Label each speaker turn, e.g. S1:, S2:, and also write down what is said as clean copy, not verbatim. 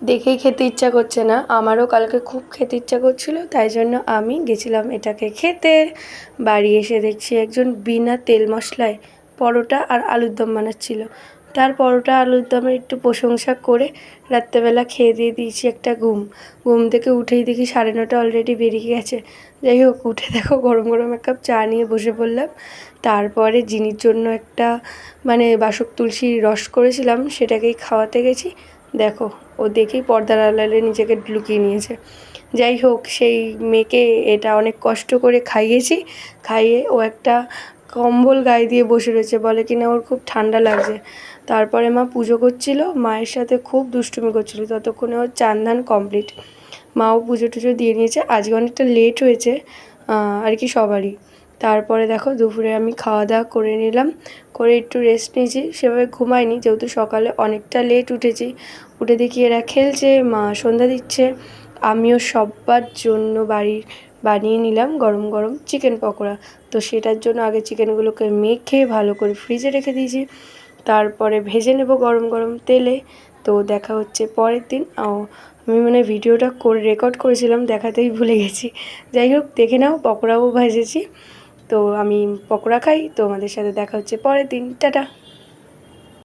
S1: দেখেই খেতে ইচ্ছা করছে না, আমারও কালকে খুব খেতে ইচ্ছা করছিল, তাই জন্য আমি গেছিলাম এটাকে খেতে। বাড়ি এসে দেখছি একজন বিনা তেল মশলায় পরোটা আর আলুর দম বানাচ্ছিল। তার পরোটা আলুর দমের একটু প্রশংসা করে রাত্রেবেলা খেয়ে দিয়ে দিয়েছি একটা ঘুম। ঘুম থেকে উঠেই দেখি 9:30 অলরেডি বেরিয়ে গেছে। যাই হোক, উঠে দেখো গরম গরম এক কাপ চা নিয়ে বসে পড়লাম। তারপরে জিনির জন্য একটা বাসক তুলসীর রস করেছিলাম, সেটাকেই খাওয়াতে গেছি। দেখো, ও দেখেই পর্দার আড়ালে নিজেকে লুকিয়ে নিয়েছে। যাই হোক, সেই মেয়েকে এটা অনেক কষ্ট করে খাইয়েছি। খাইয়ে ও একটা কম্বল গায়ে দিয়ে বসে রয়েছে, বলে কিনা ওর খুব ঠান্ডা লাগছে। তারপরে মা পুজো করছিল, মায়ের সাথে খুব দুষ্টুমি করছিল, ততক্ষণে ওর চান ধান কমপ্লিট। মাও পুজো টুজো দিয়ে নিয়েছে। আজকে অনেকটা লেট হয়েছে আর কি সবারই। তারপরে দেখো দুপুরে আমি খাওয়া দাওয়া করে নিলাম, করে একটু রেস্ট নিয়েছি। সেভাবে ঘুমাইনি, যেহেতু সকালে অনেকটা লেট উঠেছি। উঠে দেখি এরা খেলছে, মা সন্ধ্যা দিচ্ছে। আমিও সবার জন্য বানিয়ে নিলাম গরম গরম চিকেন পকোড়া। তো সেটার জন্য আগে চিকেনগুলোকে মেখে ভালো করে ফ্রিজে রেখে দিয়েছি, তারপরে ভেজে নেব গরম গরম তেলে। তো দেখা হচ্ছে পরের দিন। আমি ভিডিওটা রেকর্ড করেছিলাম, দেখাতেই ভুলে গেছি। যাই হোক, দেখে নাও, পকোড়াও ভেজেছি। তো আমি পকোড়া খাই, তোমাদের সাথে দেখা হচ্ছে পরের দিন। টাটা।